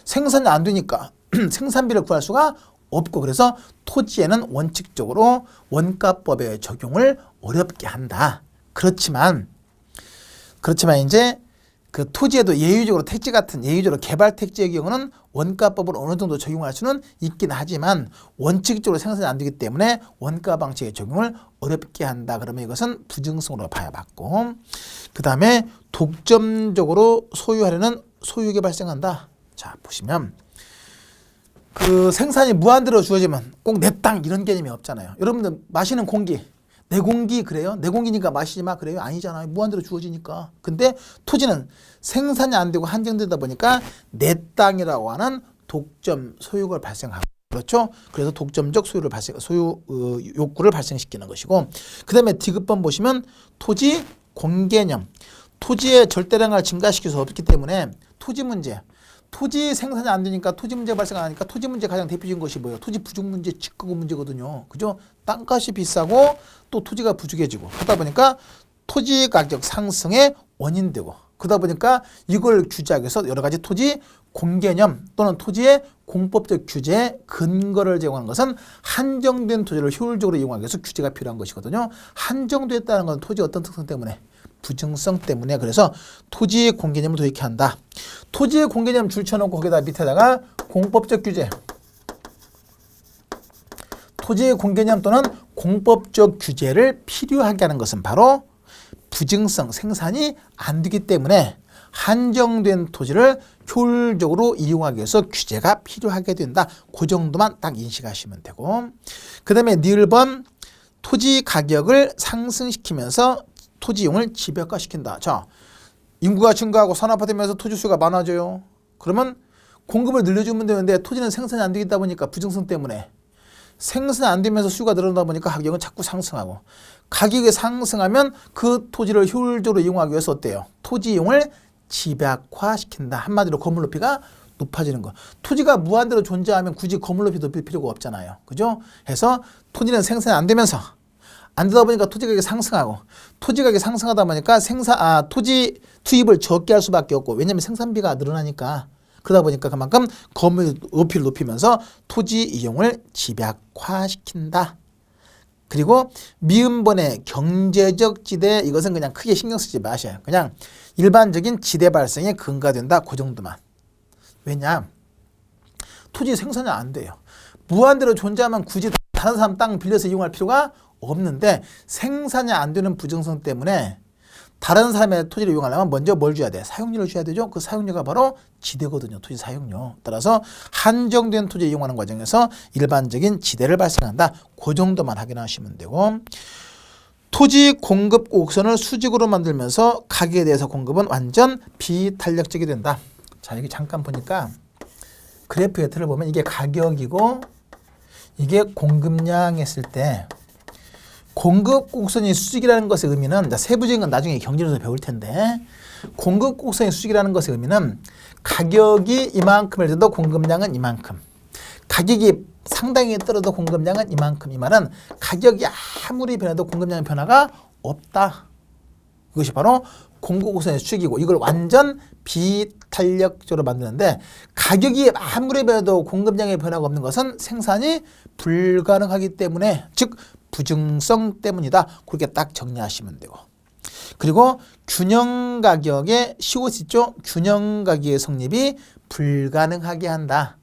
생산이 안 되니까 생산비를 구할 수가 없고, 그래서 토지에는 원칙적으로 원가법의 적용을 어렵게 한다. 그렇지만 이제 그 토지에도 예외적으로 택지 같은 예외적으로 개발 택지의 경우는 원가법을 어느 정도 적용할 수는 있긴 하지만 원칙적으로 생산이 안 되기 때문에 원가 방식의 적용을 어렵게 한다. 그러면 이것은 부증성으로 봐야 맞고, 그 다음에 독점적으로 소유하려는 소유욕이 발생한다. 자, 보시면 그 생산이 무한대로 주어지면 꼭 내 땅 이런 개념이 없잖아요. 여러분들 마시는 공기, 내 공기 그래요? 내 공기니까 마시지 마 그래요? 아니잖아요. 무한대로 주어지니까. 근데 토지는 생산이 안 되고 한정되다 보니까 내 땅이라고 하는 독점 소유가 발생하고, 그렇죠? 그래서 독점적 소유 욕구를 발생시키는 것이고, 그 다음에 디귿번 보시면 토지 공개념. 토지의 절대량을 증가시킬 수 없기 때문에 토지 문제, 토지 생산이 안 되니까 토지 문제가 발생하니까 토지 문제 가장 대표적인 것이 뭐예요? 토지 부족 문제, 직거래 문제거든요. 그죠? 땅값이 비싸고 또 토지가 부족해지고 하다 보니까 토지 가격 상승의 원인되고, 그러다 보니까 이걸 규제하기 위해서 여러 가지 토지 공개념 또는 토지의 공법적 규제에 근거를 제공하는 것은 한정된 토지를 효율적으로 이용하기 위해서 규제가 필요한 것이거든요. 한정됐다는 건 토지 어떤 특성 때문에? 부증성 때문에. 그래서 토지의 공개념을 도입해 한다. 토지의 공개념 줄쳐놓고 거기다 밑에다가 공법적 규제, 토지의 공개념 또는 공법적 규제를 필요하게 하는 것은 바로 부증성, 생산이 안 되기 때문에 한정된 토지를 효율적으로 이용하기 위해서 규제가 필요하게 된다. 그 정도만 딱 인식하시면 되고, 그 다음에 니을번 토지 가격을 상승시키면서 토지 이용을 집약화시킨다. 자, 인구가 증가하고 산업화되면서 토지 수가 많아져요. 그러면 공급을 늘려주면 되는데 토지는 생산이 안 되다 보니까 부증성 때문에 생산이 안 되면서 수요가 늘어나다 보니까 가격은 자꾸 상승하고, 가격이 상승하면 그 토지를 효율적으로 이용하기 위해서 어때요? 토지 이용을 집약화시킨다. 한마디로 건물 높이가 높아지는 거. 토지가 무한대로 존재하면 굳이 건물 높이 높일 필요가 없잖아요. 그죠? 해서 토지는 생산이 안 되면서 안 되다 보니까 토지 가격이 상승하고, 토지 가격이 상승하다 보니까 토지 투입을 적게 할 수밖에 없고, 왜냐하면 생산비가 늘어나니까. 그러다 보니까 그만큼 건물 높이를 높이면서 토지 이용을 집약화시킨다. 그리고 미음번의 경제적 지대, 이것은 그냥 크게 신경 쓰지 마셔요. 그냥 일반적인 지대 발생에 근거된다. 그 정도만. 왜냐? 토지 생산이 안 돼요. 무한대로 존재하면 굳이 다른 사람 땅 빌려서 이용할 필요가 없는데, 생산이 안 되는 부증성 때문에 다른 사람의 토지를 이용하려면 먼저 뭘 줘야 돼? 사용료를 줘야 되죠. 그 사용료가 바로 지대거든요. 토지 사용료. 따라서 한정된 토지를 이용하는 과정에서 일반적인 지대를 발생한다. 그 정도만 확인하시면 되고, 토지 공급 곡선을 수직으로 만들면서 가격에 대해서 공급은 완전 비탄력적이 된다. 자, 여기 잠깐 보니까 그래프의 틀을 보면 이게 가격이고 이게 공급량 했을 때 공급 곡선이 수직이라는 것의 의미는 세부적인 건 나중에 경제에서 배울 텐데 공급 곡선이 수직이라는 것의 의미는 가격이 이만큼일 때도 공급량은 이만큼, 가격이 상당히 떨어도 공급량은 이만큼. 이 말은 가격이 아무리 변해도 공급량의 변화가 없다. 이것이 바로 공급 곡선의 수직이고 이걸 완전 비탄력적으로 만드는데 가격이 아무리 변해도 공급량의 변화가 없는 것은 생산이 불가능하기 때문에, 즉 부증성 때문이다. 그렇게 딱 정리하시면 되고, 그리고 균형 가격의 시옷이죠. 균형 가격의 성립이 불가능하게 한다.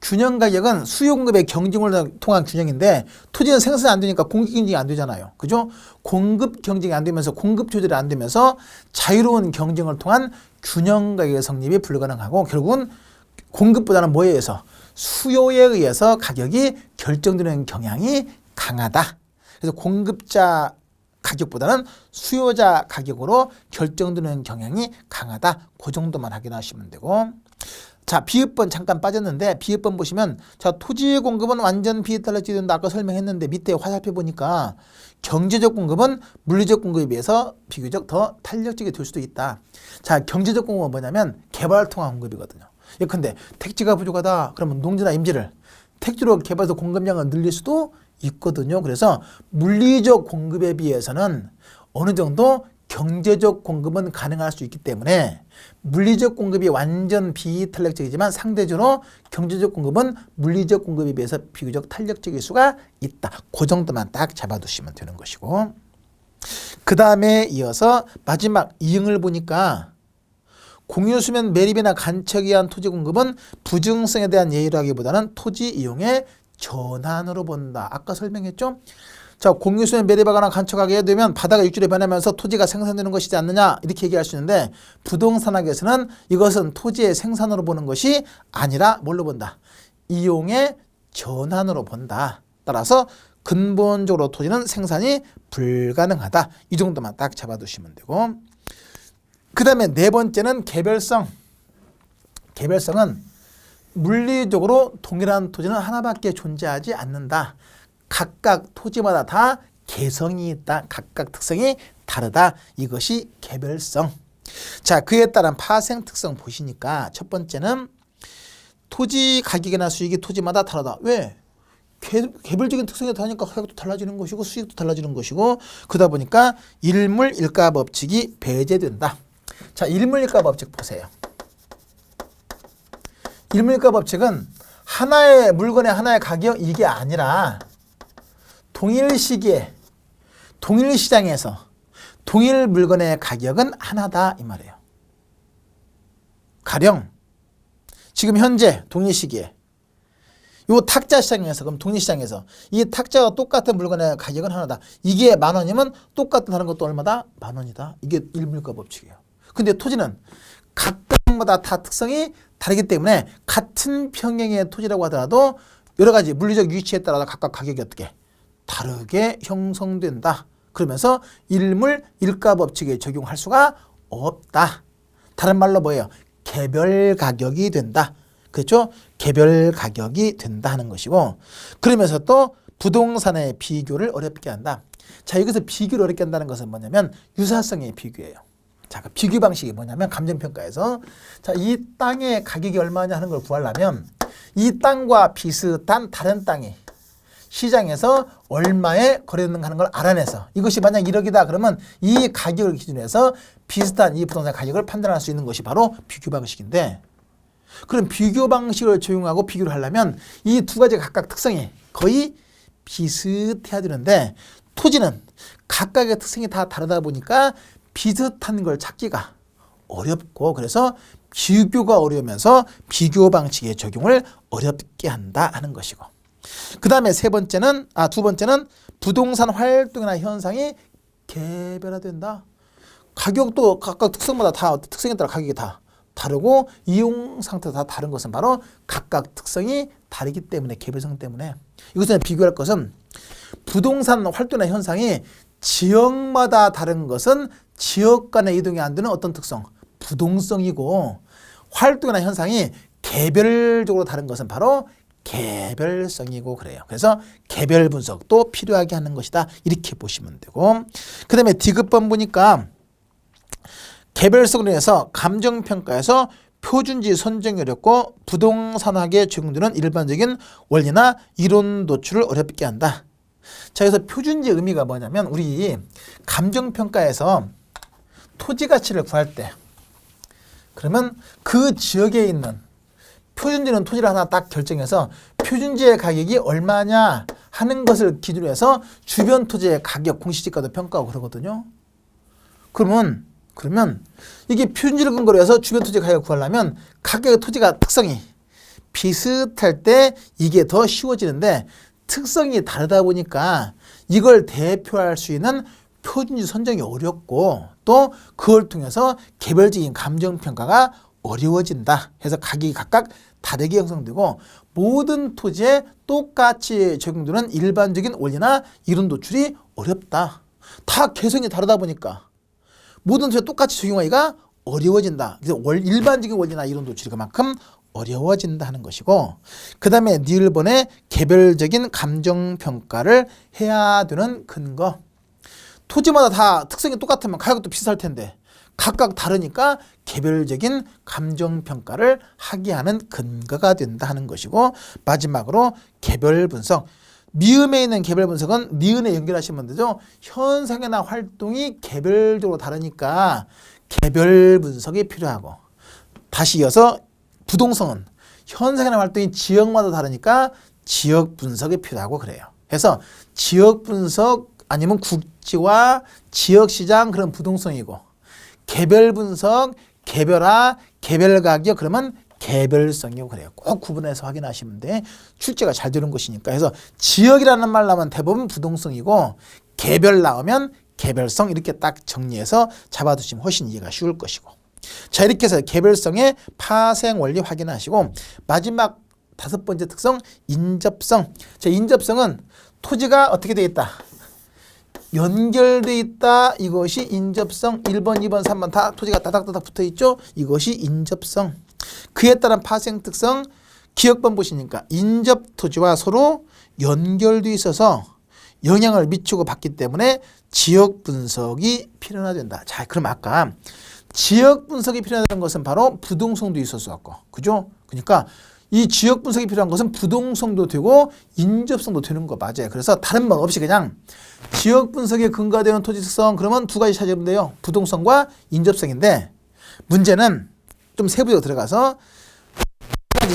균형 가격은 수요 공급의 경쟁을 통한 균형인데 토지는 생산이 안 되니까 공급 경쟁이 안 되잖아요. 그죠? 공급 경쟁이 안 되면서 공급 조절이 안 되면서 자유로운 경쟁을 통한 균형 가격의 성립이 불가능하고 결국은 공급보다는 뭐에 의해서? 수요에 의해서 가격이 결정되는 경향이 강하다. 그래서 공급자 가격보다는 수요자 가격으로 결정되는 경향이 강하다. 그 정도만 확인하시면 되고, 자, 비읍번 잠깐 빠졌는데 비읍번 보시면 자, 토지 공급은 완전 비탄력적이 된다. 아까 설명했는데 밑에 화살표 보니까 경제적 공급은 물리적 공급에 비해서 비교적 더 탄력적이 될 수도 있다. 자, 경제적 공급은 뭐냐면 개발을 통한 공급이거든요. 예컨대 택지가 부족하다. 그러면 농지나 임지를 택지로 개발해서 공급량을 늘릴 수도 있거든요. 그래서 물리적 공급에 비해서는 어느 정도 경제적 공급은 가능할 수 있기 때문에 물리적 공급이 완전 비탄력적이지만 상대적으로 경제적 공급은 물리적 공급에 비해서 비교적 탄력적일 수가 있다. 그 정도만 딱 잡아두시면 되는 것이고, 그 다음에 이어서 마지막 이응을 보니까 공유수면 매립이나 간척에 의한 토지 공급은 부증성에 대한 예의로 하기보다는 토지 이용의 전환으로 본다. 아까 설명했죠? 자, 공유수면 매립하거나 간척하게 되면 바다가 육지로 변하면서 토지가 생산되는 것이지 않느냐 이렇게 얘기할 수 있는데 부동산학에서는 이것은 토지의 생산으로 보는 것이 아니라 뭘로 본다? 이용의 전환으로 본다. 따라서 근본적으로 토지는 생산이 불가능하다. 이 정도만 딱 잡아두시면 되고, 그 다음에 네 번째는 개별성. 개별성은 물리적으로 동일한 토지는 하나밖에 존재하지 않는다. 각각 토지마다 다 개성이 있다. 각각 특성이 다르다. 이것이 개별성. 자, 그에 따른 파생 특성 보시니까 첫 번째는 토지 가격이나 수익이 토지마다 다르다. 왜? 개별적인 특성이 다르니까 가격도 달라지는 것이고 수익도 달라지는 것이고, 그러다 보니까 일물 일가 법칙이 배제된다. 자, 일물 일가 법칙 보세요. 일물 일가 법칙은 하나의 물건의 하나의 가격 이게 아니라 동일 시기에 동일 시장에서 동일 물건의 가격은 하나다 이 말이에요. 가령 지금 현재 동일 시기에 요 탁자 시장에서, 그럼 동일 시장에서 이 탁자와 똑같은 물건의 가격은 하나다. 이게 10,000원이면 똑같은 다른 것도 얼마다? 10,000원이다. 이게 일물가 법칙이에요. 근데 토지는 각각마다 다 특성이 다르기 때문에 같은 평형의 토지라고 하더라도 여러 가지 물리적 위치에 따라서 각각 가격이 어떻게 다르게 형성된다. 그러면서 일물 일가 법칙에 적용할 수가 없다. 다른 말로 뭐예요? 개별 가격이 된다. 그렇죠? 개별 가격이 된다 하는 것이고, 그러면서 또 부동산의 비교를 어렵게 한다. 자, 여기서 비교를 어렵게 한다는 것은 뭐냐면 유사성의 비교예요. 자, 그 비교 방식이 뭐냐면 감정평가에서 자, 이 땅의 가격이 얼마냐 하는 걸 구하려면 이 땅과 비슷한 다른 땅이 시장에서 얼마에 거래되는가 하는 걸 알아내서 이것이 만약 1억이다 그러면 이 가격을 기준으로 해서 비슷한 이 부동산 가격을 판단할 수 있는 것이 바로 비교 방식인데, 그럼 비교 방식을 적용하고 비교를 하려면 이 두 가지 각각 특성이 거의 비슷해야 되는데 토지는 각각의 특성이 다 다르다 보니까 비슷한 걸 찾기가 어렵고, 그래서 비교가 어려우면서 비교 방식의 적용을 어렵게 한다 하는 것이고, 그 다음에 두 번째는 부동산 활동이나 현상이 개별화된다. 가격도 각각 특성마다 다 특성에 따라 가격이 다 다르고 이용 상태도 다 다른 것은 바로 각각 특성이 다르기 때문에, 개별성 때문에. 이것은 비교할 것은 부동산 활동이나 현상이 지역마다 다른 것은 지역 간의 이동이 안 되는 어떤 특성? 부동성이고, 활동이나 현상이 개별적으로 다른 것은 바로 개별성이고 그래요. 그래서 개별 분석도 필요하게 하는 것이다. 이렇게 보시면 되고, 그 다음에 D급번 보니까 개별성으로 인해서 감정평가에서 표준지 선정이 어렵고 부동산학에 적용되는 일반적인 원리나 이론 도출을 어렵게 한다. 자, 그래서 표준지의 의미가 뭐냐면 우리 감정평가에서 토지 가치를 구할 때 그러면 그 지역에 있는 표준지는 토지를 하나 딱 결정해서 표준지의 가격이 얼마냐 하는 것을 기준으로 해서 주변 토지의 가격, 공시지가도 평가하고 그러거든요. 그러면 이게 표준지를 근거로 해서 주변 토지 가격을 구하려면 각각의 토지가 특성이 비슷할 때 이게 더 쉬워지는데 특성이 다르다 보니까 이걸 대표할 수 있는 표준지 선정이 어렵고 또 그걸 통해서 개별적인 감정평가가 어려워진다. 해서 가격이 각각 다르게 형성되고 모든 토지에 똑같이 적용되는 일반적인 원리나 이론 도출이 어렵다. 다 개성이 다르다 보니까 모든 토지에 똑같이 적용하기가 어려워진다. 그래서 일반적인 원리나 이론 도출이 그만큼 어려워진다 하는 것이고, 그 다음에 니을번의 개별적인 감정평가를 해야 되는 근거. 토지마다 다 특성이 똑같으면 가격도 비슷할 텐데 각각 다르니까 개별적인 감정평가를 하게 하는 근거가 된다 하는 것이고, 마지막으로 개별 분석. 미음에 있는 개별 분석은 니은에 연결하시면 되죠. 현상이나 활동이 개별적으로 다르니까 개별 분석이 필요하고, 다시 이어서 부동성은 현상이나 활동이 지역마다 다르니까 지역 분석이 필요하고 그래요. 그래서 지역 분석 아니면 국지와 지역시장 그런 부동성이고, 개별 분석, 개별화, 개별 가격 그러면 개별성이고 그래요. 꼭 구분해서 확인하시면 돼. 출제가 잘 되는 것이니까. 그래서 지역이라는 말 나오면 대부분 부동성이고 개별 나오면 개별성 이렇게 딱 정리해서 잡아두시면 훨씬 이해가 쉬울 것이고. 자, 이렇게 해서 개별성의 파생 원리 확인하시고, 마지막 5번째 특성 인접성. 자, 인접성은 토지가 어떻게 되어 있다? 연결되어 있다. 이것이 인접성. 1번, 2번, 3번 다 토지가 따닥따닥 붙어 있죠. 이것이 인접성. 그에 따른 파생 특성 기억번 보시니까 인접 토지와 서로 연결되어 있어서 영향을 미치고 받기 때문에 지역 분석이 필요하된다. 자, 그럼 아까 지역 분석이 필요하다는 것은 바로 부동성도 있었어 갖고, 그죠? 그러니까 이 지역 분석이 필요한 것은 부동성도 되고 인접성도 되는 거 맞아요. 그래서 다른 말 없이 그냥 지역 분석에 근거되는 토지 특성 그러면 두 가지 찾으면 돼요. 부동성과 인접성인데 문제는 좀 세부적으로 들어가서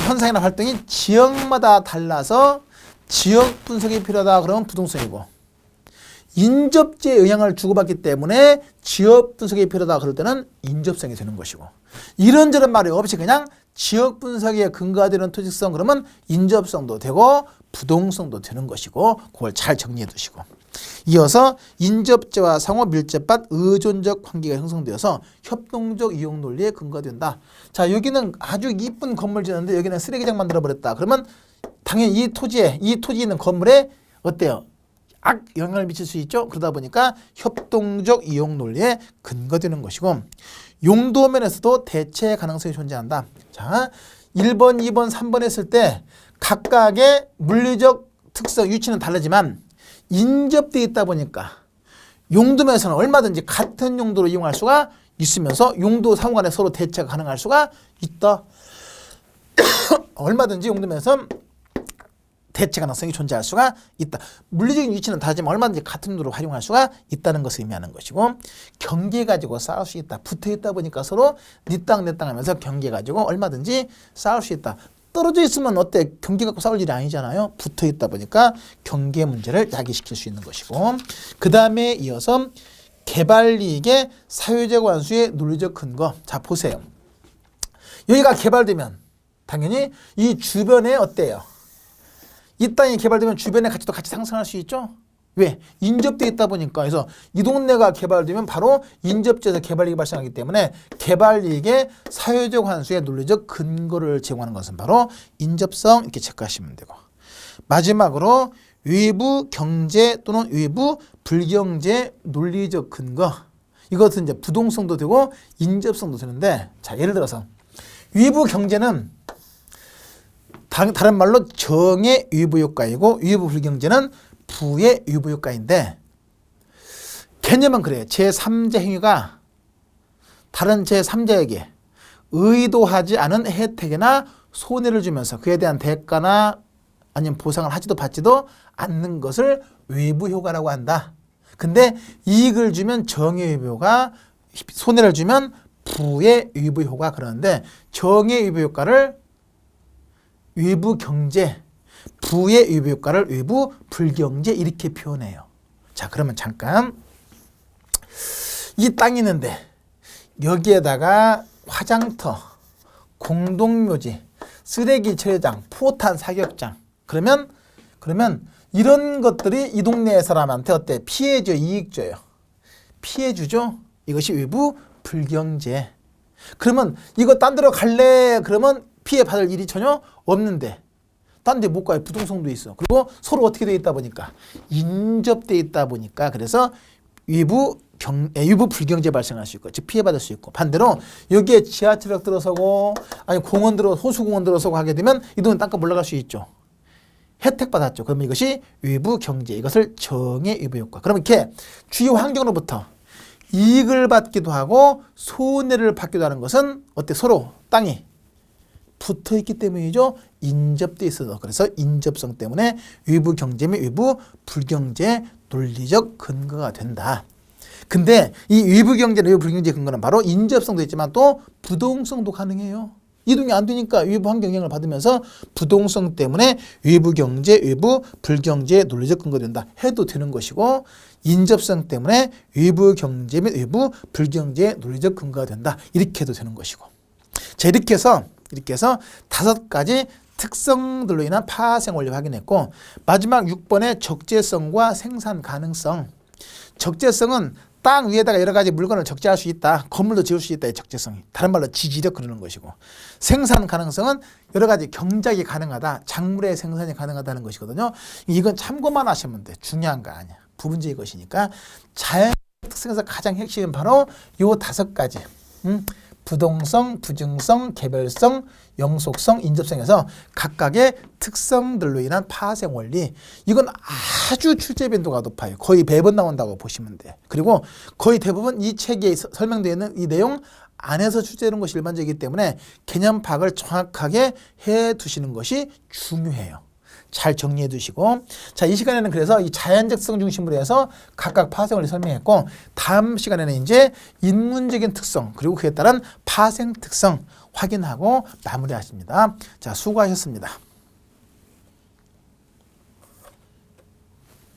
현상이나 활동이 지역마다 달라서 지역 분석이 필요하다 그러면 부동성이고, 인접지에 영향을 주고받기 때문에 지역 분석이 필요하다 그럴 때는 인접성이 되는 것이고, 이런저런 말이 없이 그냥 지역 분석에 근거가 되는 토지성 그러면 인접성도 되고 부동성도 되는 것이고, 그걸 잘 정리해 두시고, 이어서 인접지와 상호 밀접한 의존적 관계가 형성되어서 협동적 이용 논리에 근거된다. 자, 여기는 아주 이쁜 건물 지었는데 여기는 쓰레기장 만들어 버렸다. 그러면 당연히 이 토지에 있는 건물에 어때요? 악 영향을 미칠 수 있죠. 그러다 보니까 협동적 이용 논리에 근거되는 것이고, 용도면에서도 대체 가능성이 존재한다. 자, 1번, 2번, 3번 했을 때 각각의 물리적 특성, 위치는 다르지만 인접되어 있다 보니까 용도면에서는 얼마든지 같은 용도로 이용할 수가 있으면서 용도 상호 간에 서로 대체가 가능할 수가 있다. 얼마든지 용도면에서 대체 가능성이 존재할 수가 있다. 물리적인 위치는 다르지만 얼마든지 같은 용도로 활용할 수가 있다는 것을 의미하는 것이고, 경계 가지고 싸울 수 있다. 붙어 있다 보니까 서로 네 땅 내 땅 하면서 경계 가지고 얼마든지 싸울 수 있다. 떨어져 있으면 어때? 경계 갖고 싸울 일이 아니잖아요. 붙어 있다 보니까 경계 문제를 야기시킬 수 있는 것이고, 그 다음에 이어서 개발이익의 사회적 완수의 논리적 근거. 자, 보세요. 여기가 개발되면 당연히 이 주변에 어때요? 이 땅이 개발되면 주변의 가치도 같이 상승할 수 있죠. 왜? 인접되어 있다 보니까. 그래서 이 동네가 개발되면 바로 인접지에서 개발이익이 발생하기 때문에 개발이익의 사회적 환수의 논리적 근거를 제공하는 것은 바로 인접성, 이렇게 체크하시면 되고, 마지막으로 외부 경제 또는 외부 불경제 논리적 근거. 이것은 이제 부동성도 되고 인접성도 되는데, 자, 예를 들어서 외부 경제는 다른 말로 정의 외부 효과이고, 외부 불경제는 부의 외부 효과인데, 개념은 그래요. 제3자 행위가 다른 제3자에게 의도하지 않은 혜택이나 손해를 주면서 그에 대한 대가나 아니면 보상을 하지도 받지도 않는 것을 외부 효과라고 한다. 근데 이익을 주면 정의 외부 효과, 손해를 주면 부의 외부 효과. 그러는데 정의 외부 효과를 외부 경제, 부의 외부 효과를 외부 불경제 이렇게 표현해요. 자, 그러면 잠깐 이 땅이 있는데 여기에다가 화장터, 공동묘지, 쓰레기 처리장, 포탄 사격장. 그러면 이런 것들이 이 동네 사람한테 어때? 피해 줘, 이익 줘요? 피해 주죠? 이것이 외부 불경제. 그러면 이거 딴 데로 갈래? 그러면 피해 받을 일이 전혀 없는데 딴 데 못 가요. 부동성도 있어. 그리고 서로 어떻게 돼 있다 보니까 인접돼 있다 보니까 그래서 외부 불경제 발생할 수 있고, 즉 피해받을 수 있고, 반대로 여기에 지하철역 들어서고 아니 호수공원 들어서고 하게 되면 이 돈은 땅값 올라갈 수 있죠. 혜택 받았죠. 그러면 이것이 외부 경제, 이것을 정의 외부 효과. 그러면 이렇게 주요 환경으로부터 이익을 받기도 하고 손해를 받기도 하는 것은 어때? 서로 땅이 붙어 있기 때문이죠. 인접돼 있어서. 그래서 인접성 때문에 외부 경제 및 외부 불경제 논리적 근거가 된다. 근데 이 외부 경제나 외부 불경제 근거는 바로 인접성도 있지만 또 부동성도 가능해요. 이동이 안 되니까 외부 환경 영향을 받으면서 부동성 때문에 외부 경제, 외부 불경제 논리적 근거가 된다 해도 되는 것이고, 인접성 때문에 외부 경제 및 외부 불경제 논리적 근거가 된다 이렇게 해도 되는 것이고. 자, 이렇게 해서 5가지 특성들로 인한 파생 원리 확인했고, 마지막 6번의 적재성과 생산 가능성. 적재성은 땅 위에다가 여러 가지 물건을 적재할 수 있다. 건물도 지을 수 있다. 이 적재성이. 다른 말로 지지력 그러는 것이고, 생산 가능성은 여러 가지 경작이 가능하다. 작물의 생산이 가능하다는 것이거든요. 이건 참고만 하시면 돼. 중요한 거 아니야. 부분적인 것이니까. 자연 특성에서 가장 핵심은 바로 이 5가지. 부동성, 부증성, 개별성, 영속성, 인접성에서 각각의 특성들로 인한 파생 원리. 이건 아주 출제 빈도가 높아요. 거의 매번 나온다고 보시면 돼요. 그리고 거의 대부분 이 책에 설명되어 있는 이 내용 안에서 출제하는 것이 일반적이기 때문에 개념 파악을 정확하게 해 두시는 것이 중요해요. 잘 정리해 두시고, 자, 이 시간에는 그래서 이 자연적성 중심으로 해서 각각 파생을 설명했고, 다음 시간에는 이제 인문적인 특성 그리고 그에 따른 파생 특성 확인하고 마무리하십니다. 자, 수고하셨습니다.